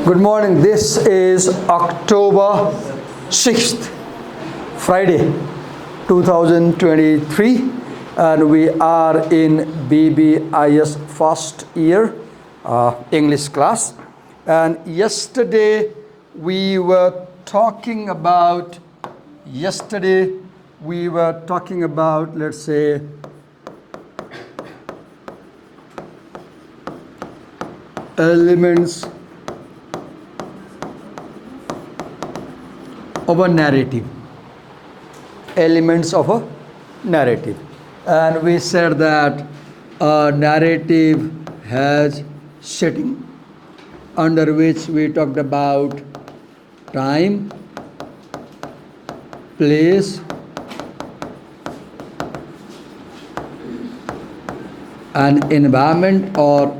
Good morning. This is October 6th, Friday, 2023, and we are in BBIS first year English class. And yesterday we were talking about, let's say, elements of a narrative. Elements of a narrative. And we said that a narrative has setting, under which we talked about time, place, and environment or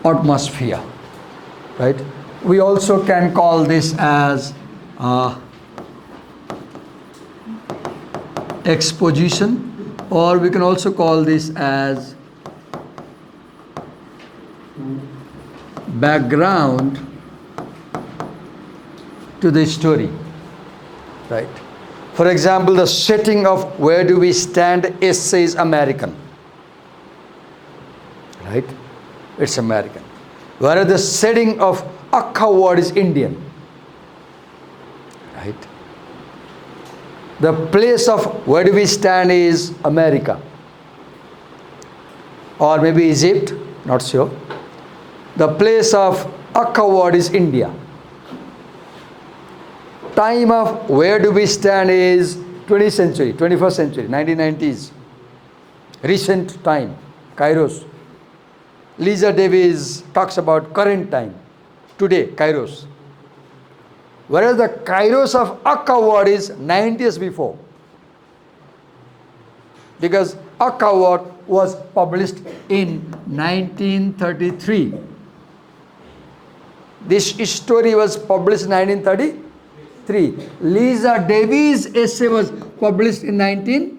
atmosphere, right? We also can call this as exposition, or we can also call this as background to the story, right? For example, the setting of Where Do We Stand essay is American, right? It's American. Whereas the setting of Akka word is Indian, right? The place of Where Do We Stand is America, or maybe Egypt, not sure. The place of Akka word is India. Time of Where Do We Stand is 20th century, 21st century, 1990s. Recent time, Kairos. Lisa Davis talks about current time, today, Kairos. Whereas the Kairos of Akka word is 90 years before. Because Akka word was published in 1933. This story was published in 1933. Lisa Davis' essay was published in 90.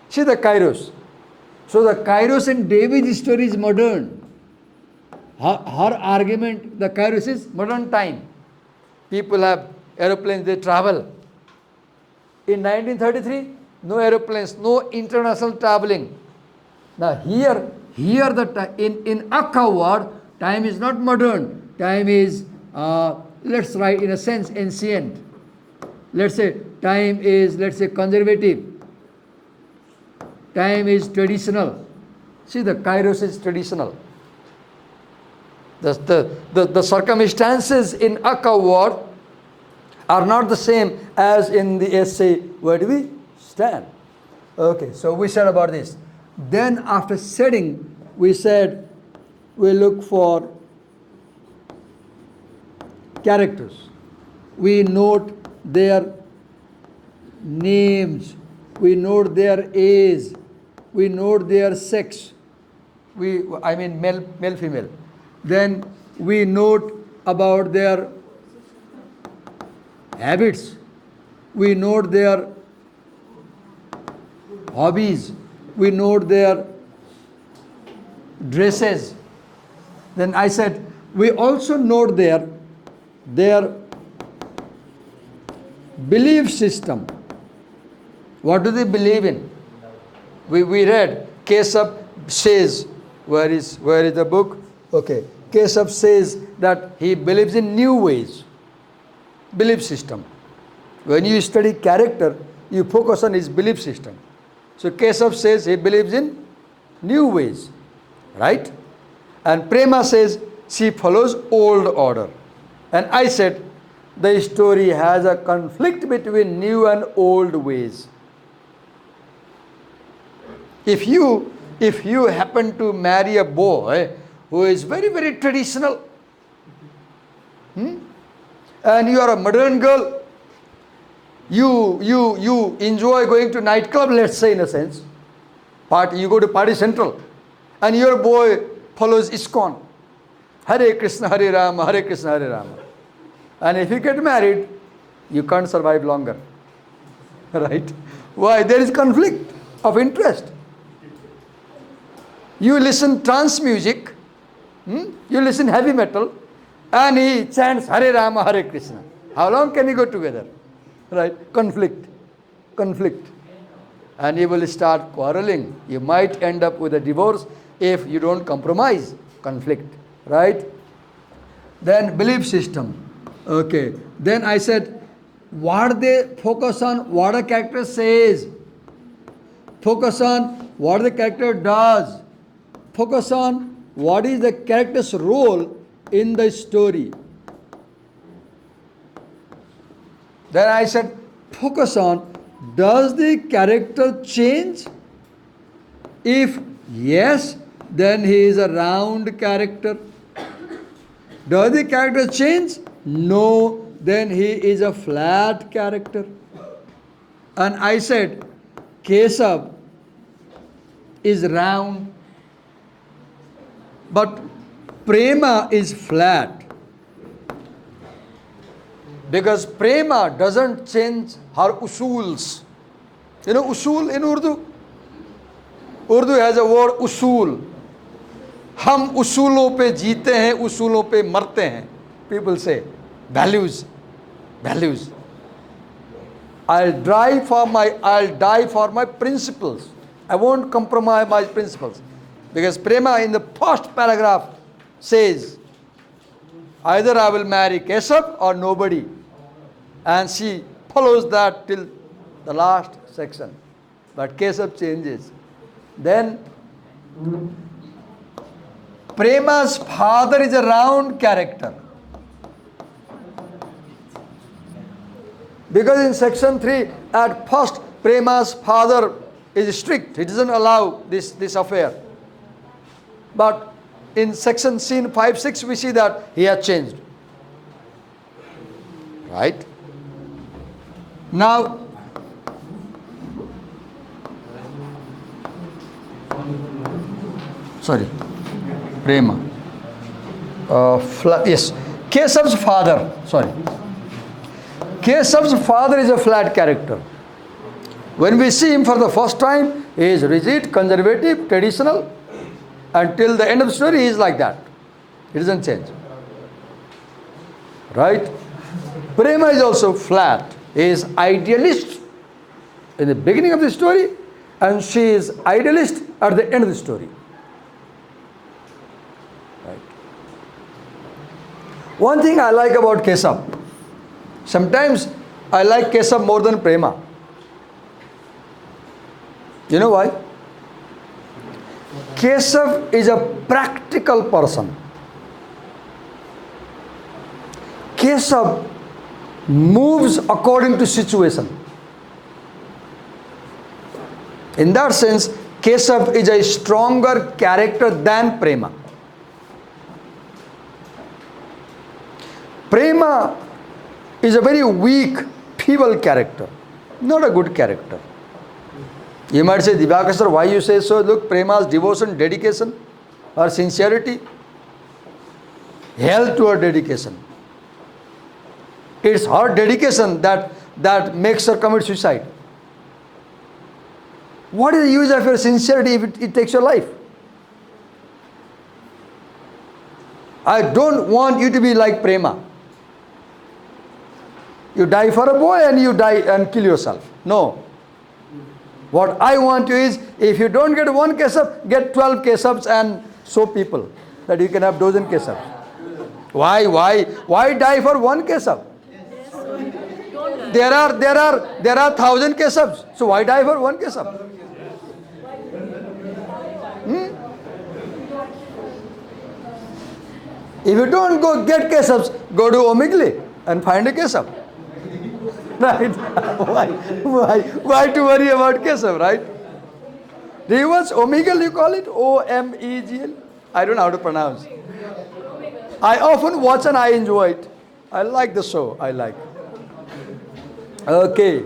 See the Kairos. So the Kairos and Davis story is modern. Her argument, the Kairos is modern time. People have aeroplanes, they travel. In 1933, no aeroplanes, no international traveling. Now here in Akka word, time is not modern. Time is, let's write in a sense, ancient. Let's say time is, conservative. Time is traditional. See, the Kairos is traditional. The circumstances in Akka word are not the same as in the essay Where Do We Stand. Okay, so we said about this. Then after setting, we said we look for characters. We note their names. We note their age. We note their sex. Male, female. Then we note about their habits. We note their hobbies. We note their dresses. Then I said, we also note their belief system. What do they believe in? We read, Kesab says, where is the book? Okay, Kesab says that he believes in new ways, belief system. When you study character, you focus on his belief system. So Kesab says he believes in new ways, right? And Prema says she follows old order. And I said the story has a conflict between new and old ways. If you happen to marry a boy who is very, very traditional, and you are a modern girl, you enjoy going to nightclub, let's say, in a sense. You go to Party Central, and your boy follows ISKCON. Hare Krishna, Hare Rama, Hare Krishna, Hare Rama. And if you get married, you can't survive longer. Right? Why? There is conflict of interest. You listen trance music, you listen heavy metal, and he chants Hare Rama, Hare Krishna. How long can you go together? Right? Conflict. And you will start quarreling. You might end up with a divorce if you don't compromise. Conflict. Right? Then belief system. Okay. Then I said, what they focus on, what a character says. Focus on what the character does. Focus on what is the character's role in the story. Then I said, focus on, does the character change? If yes, then he is a round character. Does the character change? No, then he is a flat character. And I said, Kesab is round, but Prema is flat. Because Prema doesn't change her usuls. You know usul in Urdu? Urdu has a word usul. हम उसूलों पे जीते हैं, उसूलों पे मरते हैं. People say values. I'll die for my principles. I won't compromise my principles. Because Prema in the first paragraph says, either I will marry Kesab or nobody. And she follows that till the last section. But Kesab changes. Then Prema's father is a round character. Because in section 3, at first Prema's father is strict. He doesn't allow this affair. But in section scene 5, 6, we see that he has changed. Right? Now, Prema. Yes. Kesav's father. Kesav's father is a flat character. When we see him for the first time, he is rigid, conservative, traditional. Until the end of the story, he is like that. He doesn't change. Right? Prema is also flat. He is idealist in the beginning of the story, and she is idealist at the end of the story. Right? One thing I like about Kesab, sometimes I like Kesab more than Prema. You know why? Kesab is a practical person. Kesab moves according to situation. In that sense, Kesab is a stronger character than Prema. Prema is a very weak, feeble character, not a good character. You might say, Divakar sir, why you say so? Look, Prema's devotion, dedication, her sincerity, held to her dedication. It's her dedication that makes her commit suicide. What is the use of your sincerity if it takes your life? I don't want you to be like Prema. You die for a boy and you die and kill yourself. No. What I want you is, if you don't get one Kesab, get 12 Kesabs and show people that you can have dozen Kesabs. Why die for one Kesab? There are 1,000 Kesabs. So why die for one Kesab? If you don't go get Kesabs, go to Omigli and find a Kesab. Right? Why to worry about Kesab, right? Do you watch Omegle, you call it? O-M-E-G-L? I don't know how to pronounce. I often watch and I enjoy it. I like the show. I like. Okay.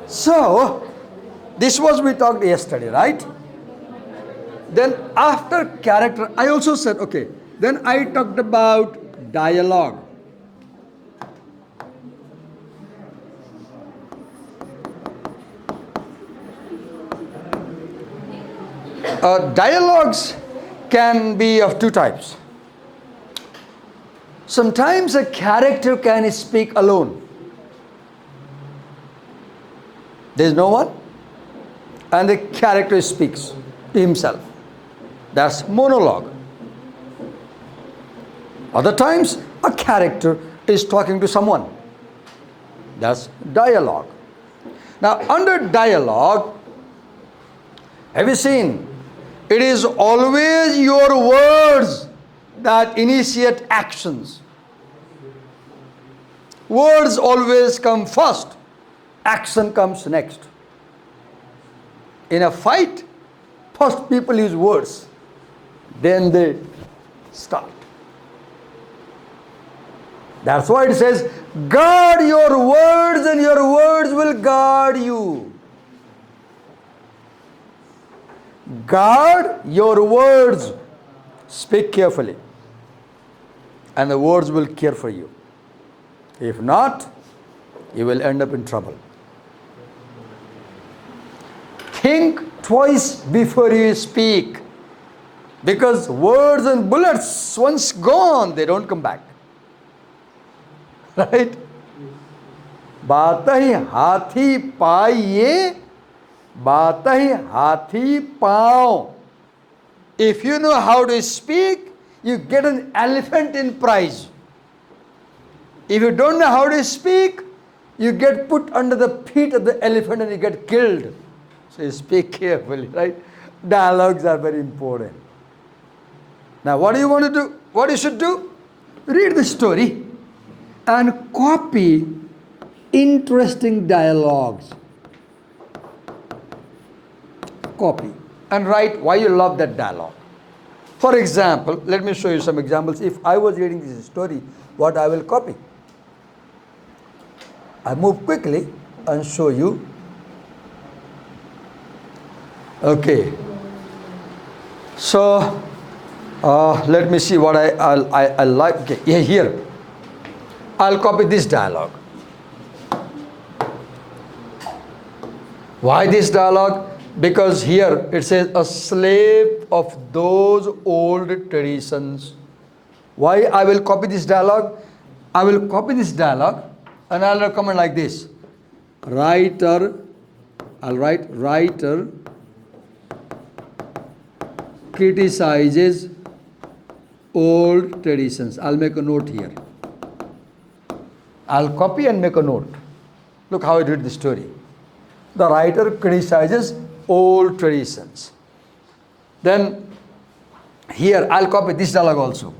So, this was we talked yesterday, right? Then after character, I also said, okay, then I talked about dialogue. Dialogues can be of two types. Sometimes a character can speak alone. There is no one, and the character speaks to himself. That's monologue. Other times, a character is talking to someone. That's dialogue. Now, under dialogue, have you seen? It is always your words that initiate actions. Words always come first. Action comes next. In a fight, first people use words. Then they start. That's why it says, guard your words and your words will guard you. Guard your words. Speak carefully. And the words will care for you. If not, you will end up in trouble. Think twice before you speak. Because words and bullets, once gone, they don't come back. Right? बात ही हाथी पाइए, बात ही हाथी पाओ. If you know how to speak, you get an elephant in prize. If you don't know how to speak, you get put under the feet of the elephant and you get killed. So you speak carefully, right? Dialogues are very important. Now what do you want to do? What you should do? Read the story and copy interesting dialogues. Copy and write why you love that dialogue. For example, let me show you some examples. If I was reading this story, what I will copy? I move quickly and show you. Okay. So let me see what I like. Okay, yeah, here. I'll copy this dialogue. Why this dialogue? Because here it says a slave of those old traditions. Why I will copy this dialogue? I will copy this dialogue and I'll comment like this. Writer, I'll write writer criticizes old traditions. I'll make a note here. I'll copy and make a note. Look how I did the story. The writer criticizes old traditions. Then here I'll copy this dialogue also.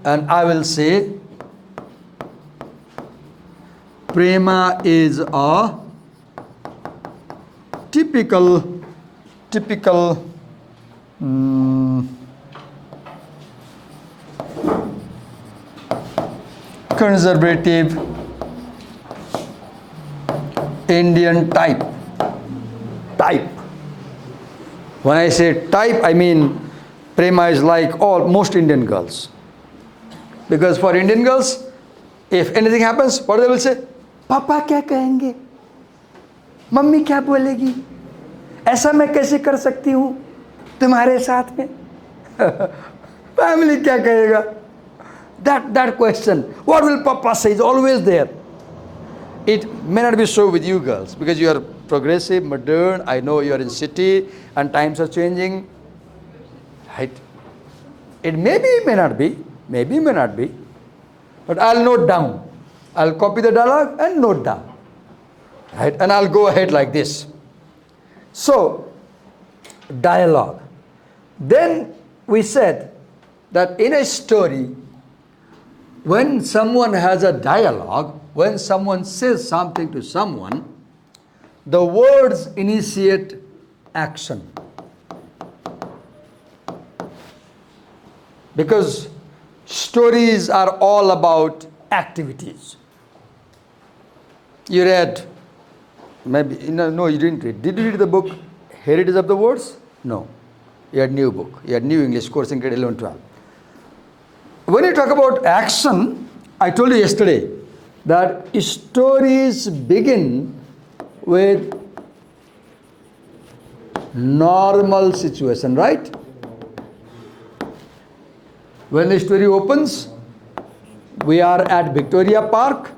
And I will say, Prema is a typical conservative Indian type. When I say type, I mean Prema is like most Indian girls. Because for Indian girls, if anything happens, what they will say? Papa क्या कहेंगे? Mummy क्या बोलेगी? ऐसा मैं कैसे कर सकती हूँ तुम्हारे साथ में? Family क्या कहेगा? That question, what will Papa say, is always there. It may not be so with you girls because you are progressive, modern. I know you are in city and times are changing. Right? It may not be, but I'll note down. I'll copy the dialogue and note down. Right? And I'll go ahead like this. So, dialogue. Then we said that in a story, when someone has a dialogue, when someone says something to someone, the words initiate action. Because stories are all about activities. You read, maybe, no, you didn't read. Did you read the book Heritage of the Words? No. You had new book. You had new English course in grade 11, 12. When you talk about action, I told you yesterday that stories begin with normal situation, right? When the story opens, we are at Victoria Park,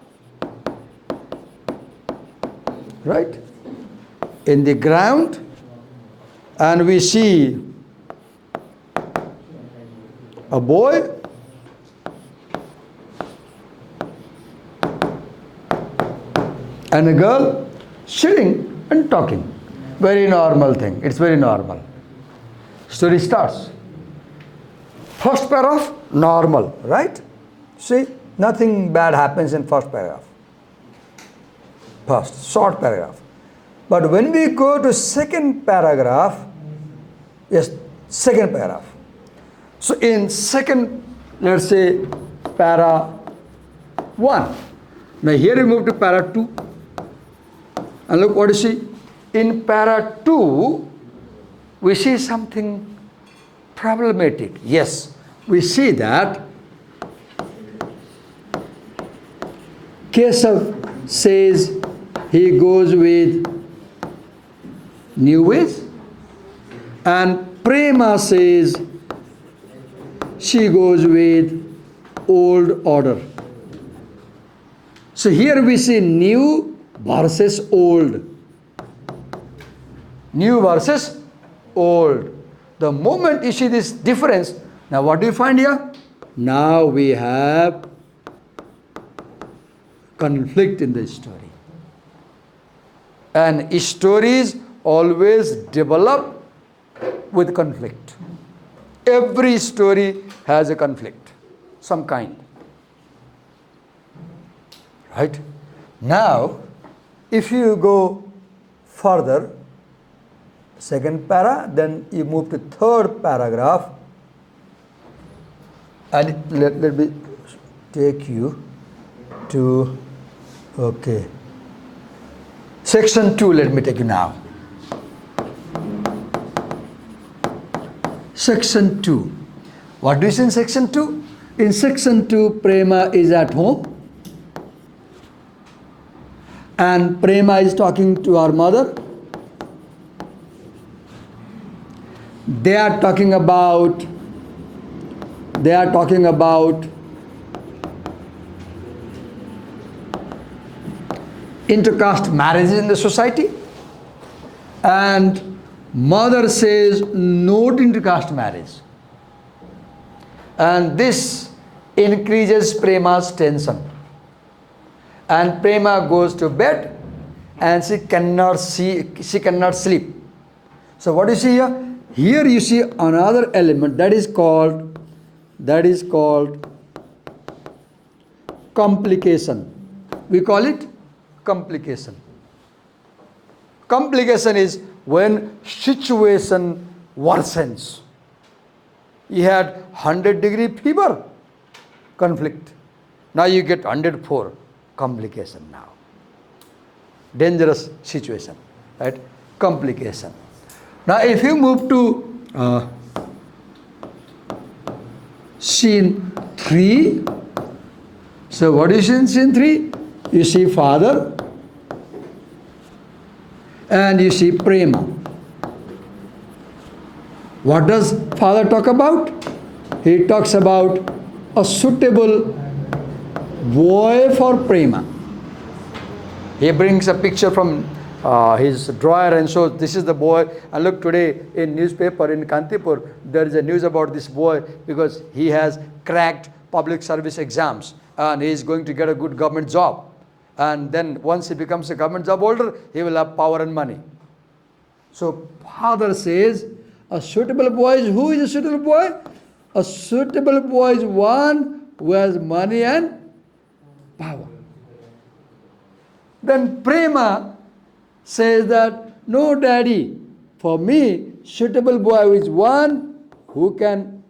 right? In the ground, and we see a boy and a girl sitting and talking. Very normal thing. It's very normal. Story starts. First paragraph, normal, right? See, nothing bad happens in first paragraph. First, short paragraph. But when we go to second paragraph, yes, second paragraph. So in second, let's say, para 1. Now here we move to para 2. And look what you see. In para 2, we see something problematic. Yes, we see that Kesav says he goes with new ways, and Prema says she goes with old order. So here we see new versus old. New versus old. The moment you see this difference, now what do you find here? Now we have conflict in the story. And stories always develop with conflict. Every story has a conflict, some kind. Right? Now, if you go further, second para, then you move to third paragraph, and let me take you to, okay, section 2, let me take you now. Section 2. What do you see in section 2? In section 2, Prema is at home, and Prema is talking to her mother. They are talking about intercaste marriages in the society, and mother says no to intercaste marriage, and this increases Prema's tension, and Prema goes to bed and she cannot sleep. So what do you see here? Here you see another element that is called complication. We call it complication. Complication is when situation worsens. You had 100-degree fever, conflict. Now you get 104, complication now. Dangerous situation, right? Complication. Now if you move to scene 3, so what is in scene 3? You see father and you see Prema. What does father talk about? He talks about a suitable boy for Prema. He brings a picture from his drawer and shows this is the boy. And look, today in newspaper in Kantipur, there is a news about this boy because he has cracked public service exams and he is going to get a good government job. And then once he becomes a government job holder, he will have power and money. So father says, a suitable boy is, who is a suitable boy? A suitable boy is one who has money and power. Then Prema says that, no daddy, for me, suitable boy is one who can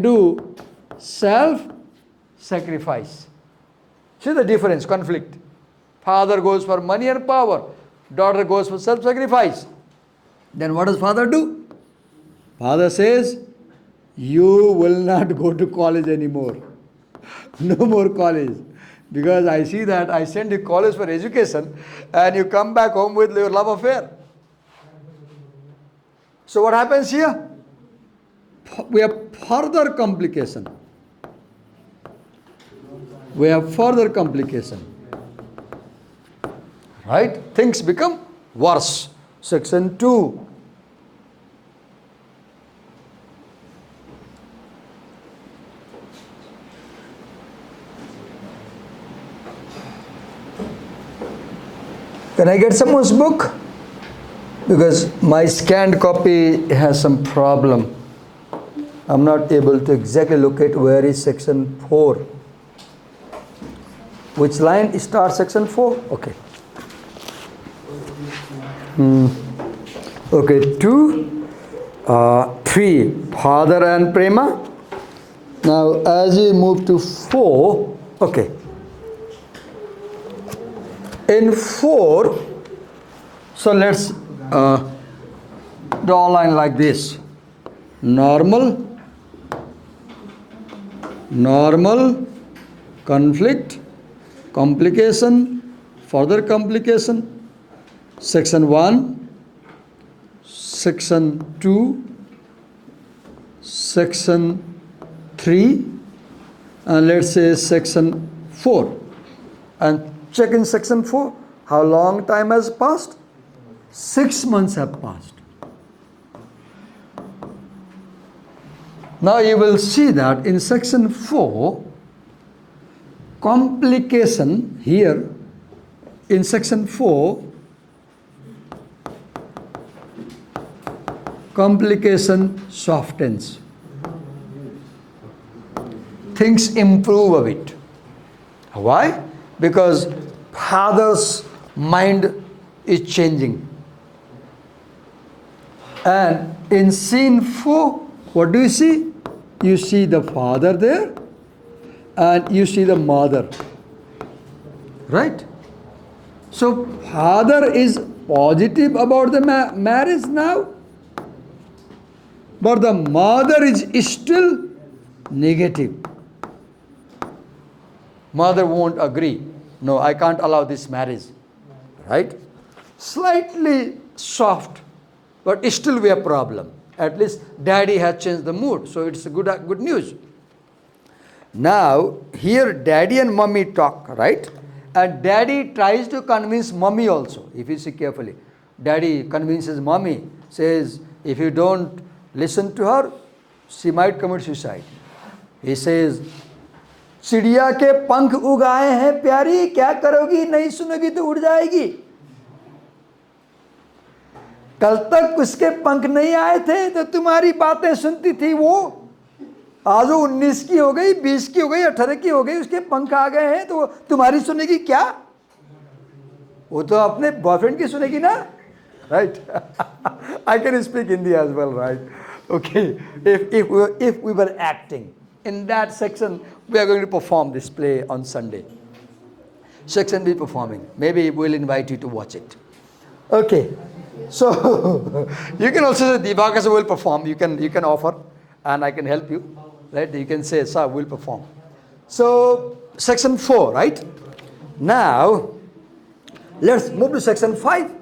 do self-sacrifice. See the difference, conflict. Father goes for money and power. Daughter goes for self-sacrifice. Then what does father do? Father says, you will not go to college anymore. No more college. Because I see that I send you college for education and you come back home with your love affair. So what happens here? We have further complication. We have further complication. Right? Things become worse. Section 2. Can I get someone's book? Because my scanned copy has some problem. I'm not able to exactly locate where is section 4. Which line starts section 4? Okay. Okay, 2, 3, father and prema. Now as we move to 4, okay. In 4, so let's draw a line like this. Normal, conflict, complication, further complication. Section 1, Section 2, Section 3, and let's say Section 4. And check in Section 4, how long time has passed? 6 months have passed. Now you will see that in Section 4, complication here, in Section 4, complication softens. Things improve a bit. Why? Because father's mind is changing. And in scene 4, what do you see? You see the father there and you see the mother. Right? So father is positive about the marriage now, but the mother is still negative. Mother won't agree. No, I can't allow this marriage. Right? Slightly soft, but still we have a problem. At least daddy has changed the mood. So it's good news. Now, here daddy and mommy talk, right? And daddy tries to convince mommy also, if you see carefully. Daddy convinces mommy, says, if you don't listen to her, she might commit suicide. He says, चिड़िया के पंख उगाए हैं प्यारी, क्या करोगी, नहीं सुनोगी तो उड़ जाएगी. कल तक उसके पंख नहीं आए थे तो तुम्हारी बातें सुनती थी वो. आज वो 19 की हो गई, 20 की हो गई, 18 की हो गई, उसके पंख आ गए हैं तो तुम्हारी सुनेगी क्या? वो तो अपने बॉयफ्रेंड की सुनेगी ना. Right? I can speak Hindi as well, right? Okay. If we were acting in that section, we are going to perform this play on Sunday. Section B performing. Maybe we'll invite you to watch it. Okay. So you can also say Divakar will perform. You can offer, and I can help you. Right? You can say, sir, we'll perform. So section 4, right? Now let's move to section 5.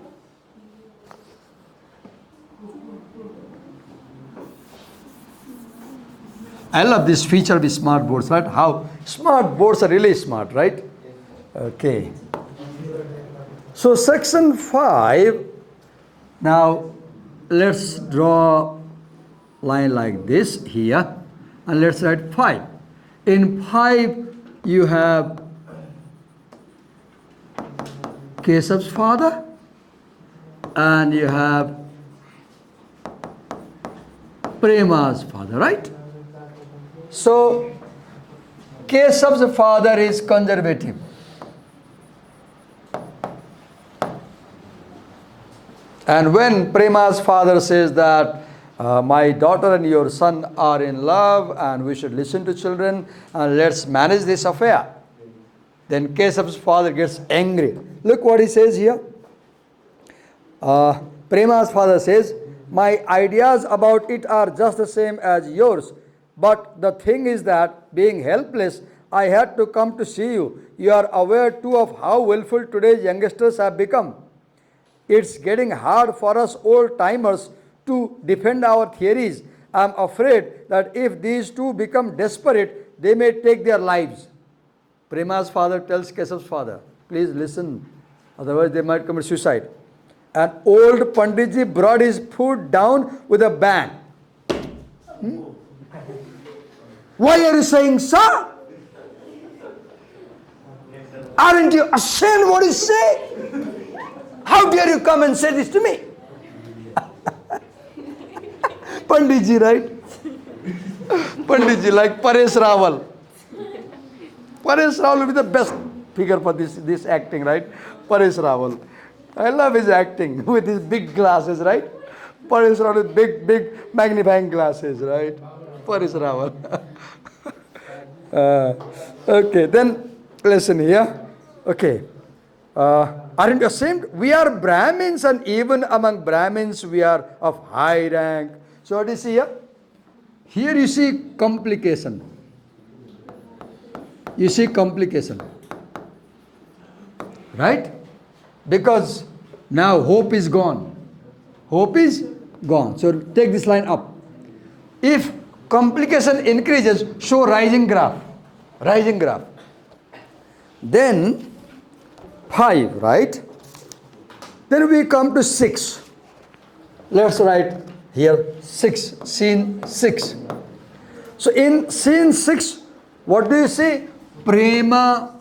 I love this feature of the smart boards, right? How smart boards are really smart, right? Okay. So section 5, now let's draw line like this here, and let's write 5. In 5, you have Keshav's father, and you have Prema's father, right? So Keshav's father is conservative. And when Prema's father says that my daughter and your son are in love and we should listen to children and let's manage this affair, then Keshav's father gets angry. Look what he says here. Prema's father says, my ideas about it are just the same as yours. But the thing is that being helpless, I had to come to see you. You are aware too of how willful today's youngsters have become. It's getting hard for us old timers to defend our theories. I'm afraid that if these two become desperate, they may take their lives. Prema's father tells Kesav's father, please listen, otherwise they might commit suicide. And old Panditji brought his foot down with a bang. Why are you saying, sir? Aren't you ashamed what you say? How dare you come and say this to me? Panditji, right? Panditji, like Paresh Rawal. Paresh Rawal will be the best figure for this acting, right? Paresh Rawal. I love his acting with his big glasses, right? Paresh Rawal with big magnifying glasses, right? Paresh Rawal. Okay, then listen here. Okay. Aren't you ashamed? We are Brahmins, and even among Brahmins we are of high rank. So what do you see here? Here you see complication. You see complication. Right? Because now hope is gone. Hope is gone. So take this line up. If complication increases, show rising graph. Rising graph. Then 5, right? Then we come to 6. Let's write here 6. Scene 6. So in scene 6, what do you see? Prema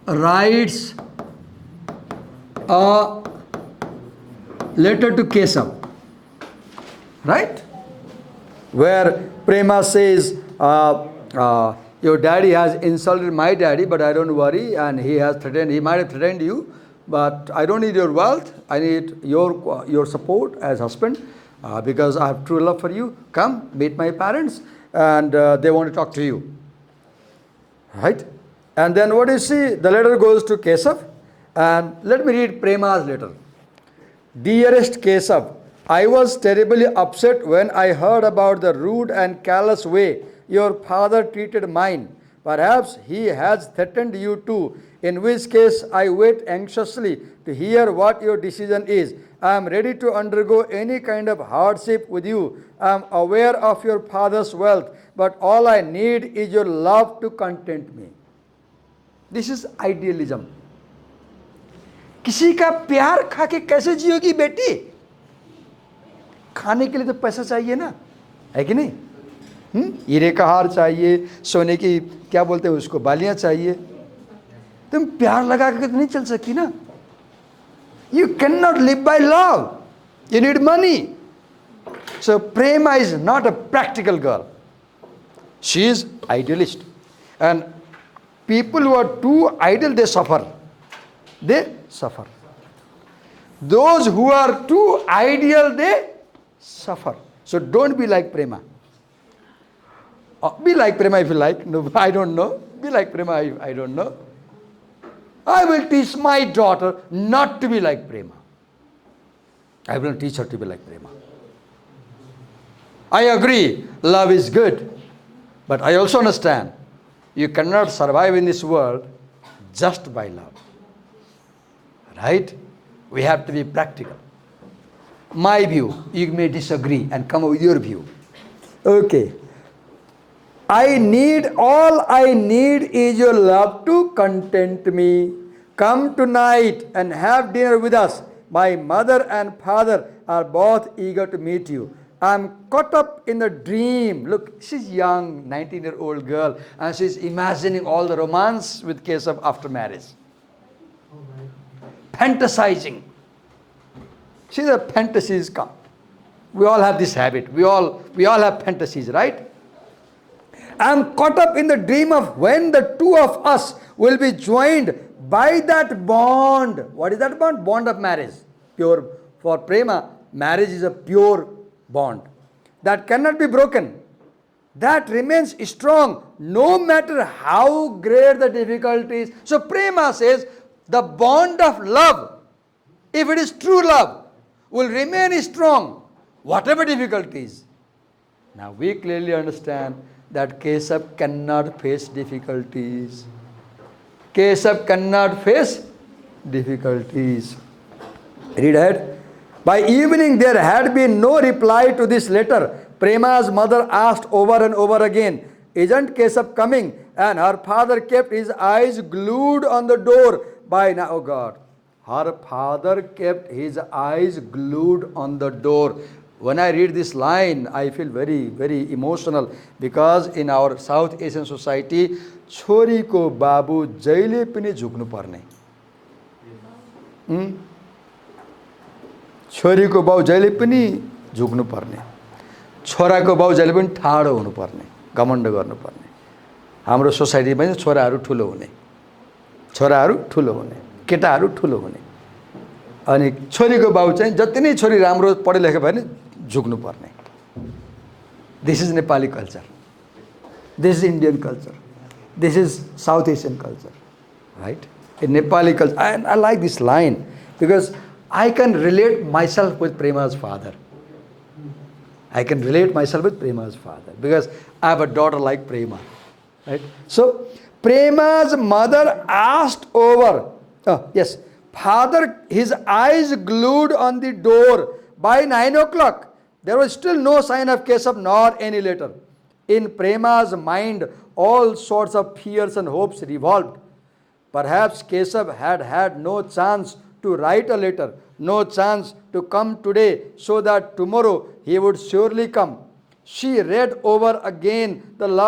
writes a letter to Kesav. Right? Where Prema says, your daddy has insulted my daddy, but I don't worry, and he might have threatened you, but I don't need your wealth. I need your support as husband, because I have true love for you. Come, meet my parents, and they want to talk to you. Right? And then what do you see? The letter goes to Kesav, and let me read Prema's letter. Dearest Kesav, I was terribly upset when I heard about the rude and callous way your father treated mine. Perhaps he has threatened you too, in which case I wait anxiously to hear what your decision is. I am ready to undergo any kind of hardship with you. I am aware of your father's wealth, but all I need is your love to content me. This is idealism. किसी का प्यार खा के कैसे जियोगी बेटी? खाने के लिए तो पैसा चाहिए ना, है कि नहीं? हीरे का हार चाहिए, सोने की क्या बोलते हैं उसको, बालियां चाहिए. तुम प्यार लगा के तो नहीं चल सकती ना. You cannot live by love. You need money. So Prema is not a practical girl. She is idealist. And people who are too ideal, they suffer. They suffer. Those who are too ideal, they suffer. So don't be like Prema. Be like Prema if you like. No, I don't know. Be like Prema, I don't know. I will teach my daughter not to be like Prema. I will teach her to be like Prema. I agree, love is good. But I also understand, you cannot survive in this world just by love. Right? We have to be practical. My view, you may disagree and come up with your view. Okay. All I need is your love to content me. Come tonight and have dinner with us. My mother and father are both eager to meet you. I'm caught up in the dream. Look, she's young, 19-year-old girl, and she's imagining all the romance with Kesav after marriage. Fantasizing. See, the fantasies come. We all have this habit. We all have fantasies, right? I'm caught up in the dream of when the two of us will be joined by that bond. What is that bond? Bond of marriage. Pure. For Prema, marriage is a pure bond that cannot be broken. That remains strong no matter how great the difficulties. So Prema says the bond of love, if it is true love, will remain strong whatever difficulties. Now we clearly understand that Keshav cannot face difficulties. Keshav cannot face difficulties. Read ahead. By evening, there had been no reply to this letter. Prema's mother asked over and over again, "Isn't Keshav coming?" And her father kept his eyes glued on the door. By now, oh God, her father kept his eyes glued on the door. When I read this line, I feel very, very emotional, because in our South Asian society, छोरी को बाबु जहिले पनि झुक्नु पर्ने, छोरी को बाउ जहिले पनि झुक्नु पर्ने, छोरा को बाउ जहिले पनि ठाडो हुनु पर्ने, घमण्ड गर्नु पर्ने. हाम्रो सोसाइटीमा चाहिँ छोराहरू ठुलो हुने, छोराहरू ठुलो हुने, केटाहरू ठुलो हुने, अनि छोरीको बाउ चाहिँ जति नै छोरी राम्रो पढे लेखे भयो भने झुक्नु पर्ने. This is Nepali culture, this is Indian culture, this is South Asian culture, right? In Nepali culture, I like this line because I can relate myself with Prema's father. I can relate myself with Prema's father because I have a daughter like Prema, right? So Prema's mother asked over, yes, father, his eyes glued on the door. By 9 o'clock, there was still no sign of Keshav nor any letter. In Prema's mind, all sorts of fears and hopes revolved. Perhaps Keshav had no chance to write a letter, no chance to come today, so that tomorrow he would surely come. She read over again the love